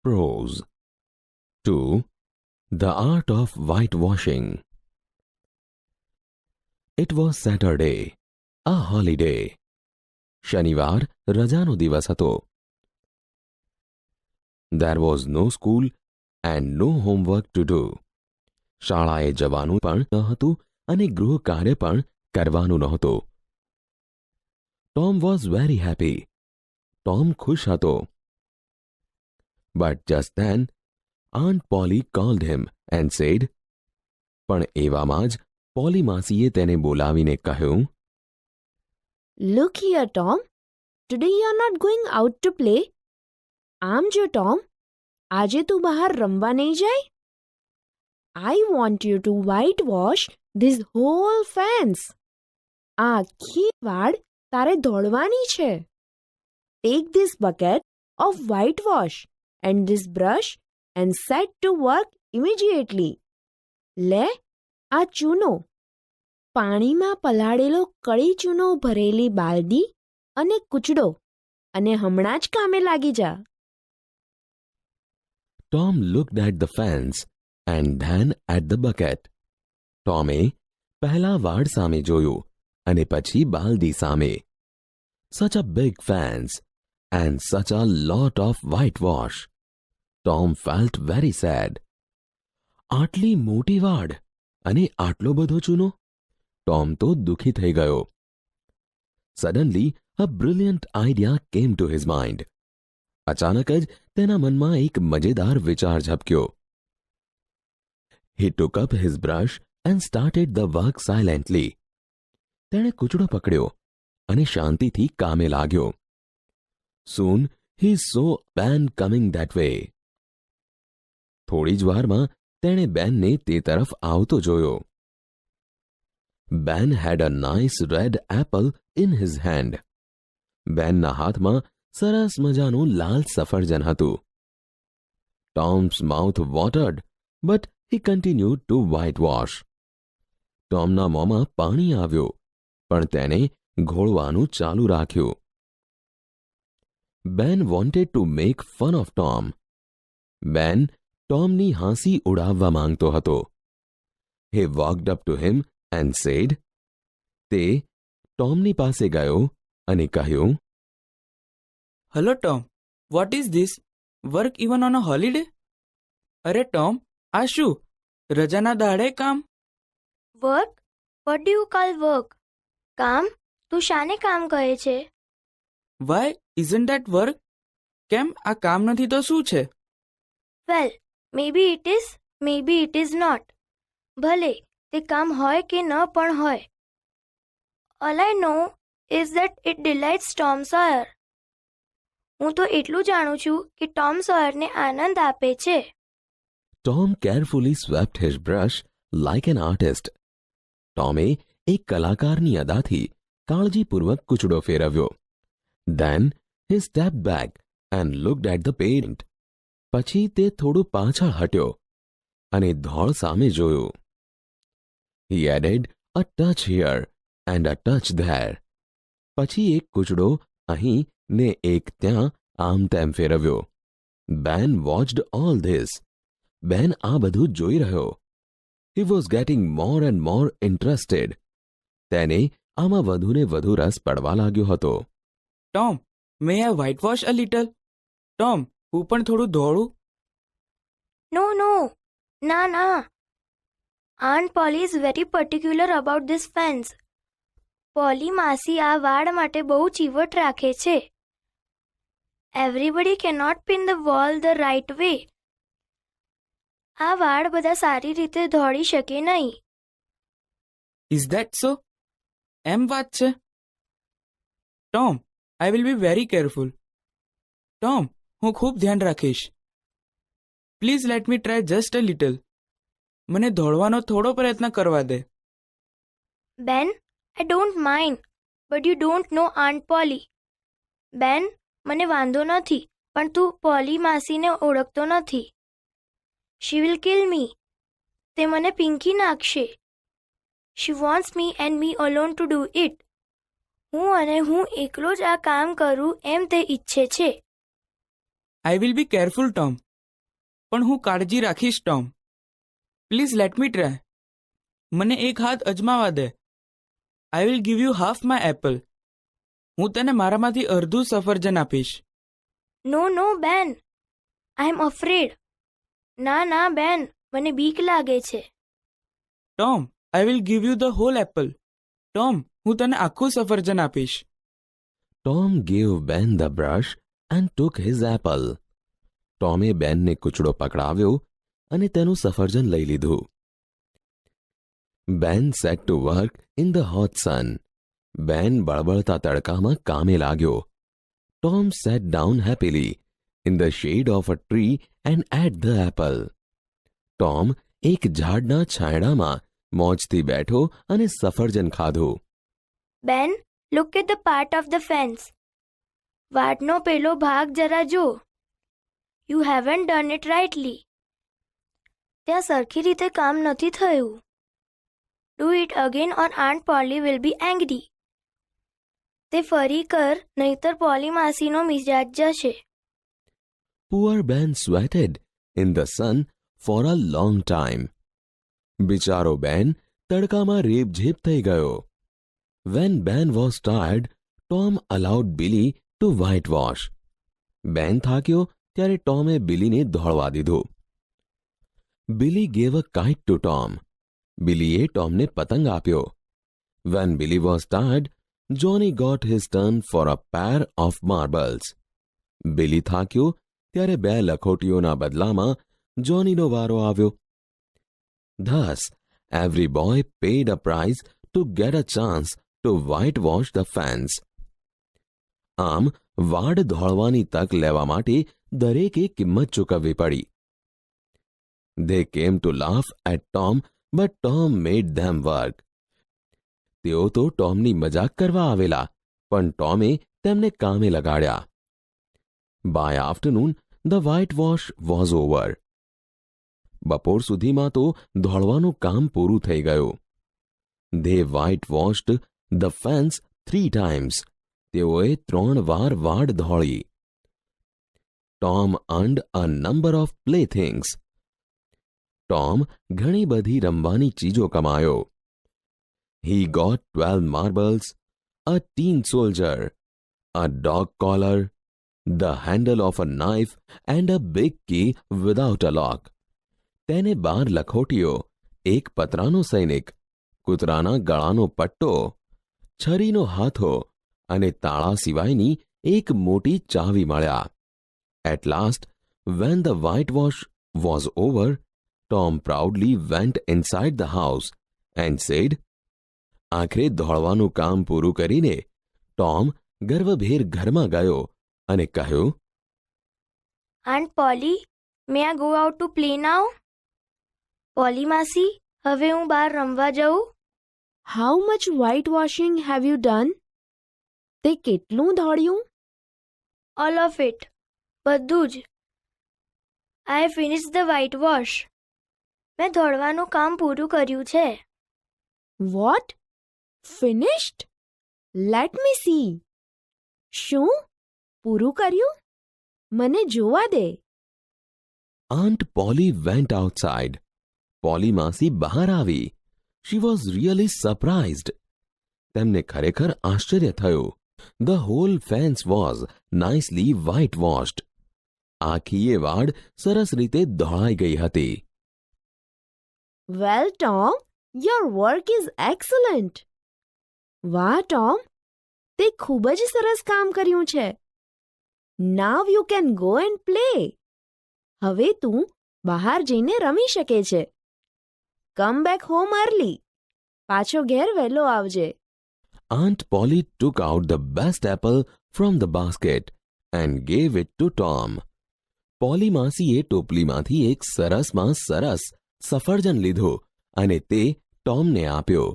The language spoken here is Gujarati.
Prose 2. The art of whitewashing. It was Saturday, a holiday. શનિવાર રજાનો દિવસ હતો. There was no school and no homework to do. શાળાએ જવાનું પણ ન હતું અને ગૃહ કાર્ય પણ કરવાનું નહોતું. Tom was very happy. Tom ખુશ હતો. But just then, Aunt Polly called him and said, પણ એવામાં જ પોલી માસીએ તેને બોલાવીને કહ્યું, Look here, Tom. Today you are not going out to play. આમ જો Tom, આજે તું બહાર રમવા નહીં જાય? I want you to whitewash this whole fence. આ આખી વાડ તારે ધોળવાની છે. Take this bucket of whitewash and this brush and set to work immediately. લે આ ચૂનો, પાણીમાં પલાળેલો કળી ચૂનો ભરેલી બાલદી અને કૂચડો અને હમણાં જ કામે લાગી જા. Tom looked at the fence and then at the bucket. ટોમે પહેલા વાડ સામે જોયું અને પછી બાલદી સામે. Such a big fence and such a lot of whitewash. Tom felt very sad. આટલી મોટી વાડ અને આટલો બધો ચૂનો? ટોમ તો દુઃખી થઈ ગયો. Suddenly, a brilliant idea came to his mind. અચાનક જ તેના મનમાં એક મજેદાર વિચાર ઝબક્યો. He took up his brush and started the work silently. તેણે કૂચડો પકડ્યો અને શાંતિથી કામે લાગ્યો. Soon he saw Ben coming that way. થોડી જ વારમાં તેણે બેનને તે તરફ આવતો જોયો. Ben had a nice red apple in his hand. બેનના હાથમાં સરસ મજાનું લાલ સફરજન હતું. Tom's mouth watered, but he continued to whitewash. ટોમના મોંમાં પાણી આવ્યું, પણ તેને ઘોળવાનું ચાલુ રાખ્યું. Ben wanted to make fun of Tom. Ben ટોમની હાંસી ઉડાવવા માંગતો હતો. He walked up to him and said, તે ટોમની પાસે ગયો અને કહ્યું, Hello, Tom. What is this? Work even on a holiday? અરે ટોમ, આ શું? રજાના દાડે કામ? Work? What do you call work? કામ? તું શાને કામ કહે છે? Why isn't that work? કેમ આ કામ નથી તો શું છે? વેલ, maybe it is, maybe it is not. ભલે તે કામ હોય કે ન પણ હોય. All I know is that it delights Tom Sawyer. હું તો એટલું જાણું છું કે ટોમ સોયરને આનંદ આપે છે. Tom carefully swept his brush like an artist. ટોમે એક કલાકારની અદાથી કાળજીપૂર્વક કૂચડો ફેરવ્યો. Then he stepped back and looked at the paint. પછી તે થોડું પાછળ હટ્યો અને ધોળ સામે જોયું. He added a touch here and a touch there. પછી એક કૂચડો અહીં ને એક ત્યાં આમ તેમ ફેરવ્યો. Ben watched all this. Ben આ બધું જોઈ રહ્યો. He was getting more and more interested. તેને આમાં વધુને વધુ રસ પડવા लाग्યો હતો. Tom, may I whitewash a little? Tom, હું પણ થોડું ધોળું? No, no. ના. Aunt Polly is very particular about this fence. Poly માસી આ વાડ માટે બહુ ચીવટ રાખે છે. Everybody cannot pin the wall the right way. આ વાડ બધા સારી રીતે ધોળી શકે નહીં. Is that so? એમ વાત છે? Tom, I will be very careful. Tom, હું ખૂબ ધ્યાન રાખીશ. Please let me try just a little. મને ધોળવાનો થોડો પ્રયત્ન કરવા દે. Ben, I don't mind, but you don't know Aunt Polly. Ben, મને વાંધો નથી, પણ તું પોલી માસીને ઓળખતો નથી. She will kill me. તે મને પીંખી નાખશે. She wants me and me alone to do it. હું અને હું એકલો જ આ કામ કરું એમ તે ઈચ્છે છે. I will be careful, Tom. પણ હું કાળજી રાખીશ Tom. Please let me try. મને એક હાથ અજમાવા દે. I will give you half my apple. હું તને મારામાંથી અડધું સફરજન આપીશ. નો નો બેન, આઈ એમ અફ્રેડ. ના ના બેન, મને બીક લાગે છે. Tom, I will give you the whole apple. Tom, હું તને આખું સફરજન આપીશ. Tom gave Ben the brush and took his apple. ટોમે બેનને કૂચડો પકડાવ્યો અને તેનું સફરજન લઈ લીધું. Ben set to work in the hot sun. બેન બળબળતા તડકામાં કામે લાગ્યો. Tom sat down happily in the shade of a tree and ate the apple. Tom એક ઝાડના છાંયડામાં મોજથી બેઠો અને સફરજન ખાધું. Ben, look at the part of the fence. વાડનો પેલો ભાગ જરા જો. You haven't done it rightly. ત્યાં સરખી રીતે કામ નથી થયું. Do it again or aunt Polly will be angry. તે ફરી કર, નહીતર પોલી માસીનો મિજાજ જશે. Poor Ben sweated in the sun for a long time. બિચારો બેન તડકામાં રેબઝેબ થઈ ગયો. When Ben was tired, Tom allowed Billy to whitewash. બેન થાક્યો ત્યારે ટોમે બિલીને દોડવા દીધું. Billy gave a kite to Tom. બિલીએ ટોમને પતંગ આપ્યો. When Billy was tired, Johnny got his turn for a pair of marbles. બિલી થાક્યો ત્યારે બે લખોટીઓના બદલામાં જોનીનો વારો આવ્યો. Thus, every boy paid a price to get a chance to whitewash the fence. આમ વાડ ધોળવાની તક લેવા માટે દરેકે કિંમત ચૂકવવી પડી. They came to laugh at Tom, but Tom made them work. તેઓ તો ટોમની મજાક કરવા આવેલા, પણ ટોમે તેમને કામે લગાડ્યા. By afternoon, the whitewash was over. બપોર સુધીમાં તો ધોળવાનું કામ પૂરું થઈ ગયું. They whitewashed the fence 3 times. તેઓએ 3 વાર વાડ ધોળી. Tom earned a number of playthings. Tom ઘણી બધી રમવાની ચીજો કમાયો. He got 12 marbles, a tin soldier, a dog collar, the handle of a knife and a big key without a lock. તેને 12 લખોટીઓ, એક પતરાનો સૈનિક, કૂતરાના ગળાનો પટ્ટો, છરીનો હાથો અને તાળા સિવાયની એક મોટી ચાવી મળ્યા. At last, when the whitewash was over, Tom proudly went inside the house and said, આખરે ધોળવાનું કામ પૂરું કરીને ટોમ ગર્વભેર ઘરમાં ગયો અને કહ્યું, aunt Polly, may I go out to play now? Polly માસી, હવે હું બહાર રમવા જઉં? How much whitewashing have you done? તે કેટલું ધોળ્યું? ઓલ ઓફ ઇટ, બધું જ. આઈ ફિનિશ ધ વ્હાઇટ વોશ. મેં ધોળવાનું કામ પૂરું કર્યું છે. What? Finished? Let me see. શું? પૂરું કર્યું? મને જોવા દે. Aunt Polly went outside. Poly માસી બહાર આવી. She was really surprised. તેમને ખરેખર આશ્ચર્ય થયું. The whole fence was nicely whitewashed. આખીએ વાડ સરસ રીતે ધોળાઈ ગઈ હતી. Well, Tom, your work is excellent. વાહ ટોમ, તે ખૂબ જ સરસ કામ કર્યું છે. Now you can go and play. હવે તું બહાર જઈને રમી શકે છે. Come back home early. પાછો ઘેર વહેલો આવજે. Aunt Polly took out the best apple from the basket and gave it to Tom. Polly માસીએ ટોપલીમાંથી એક સરસમાં સરસ સફરજન લીધું અને તે ટોમને આપ્યો.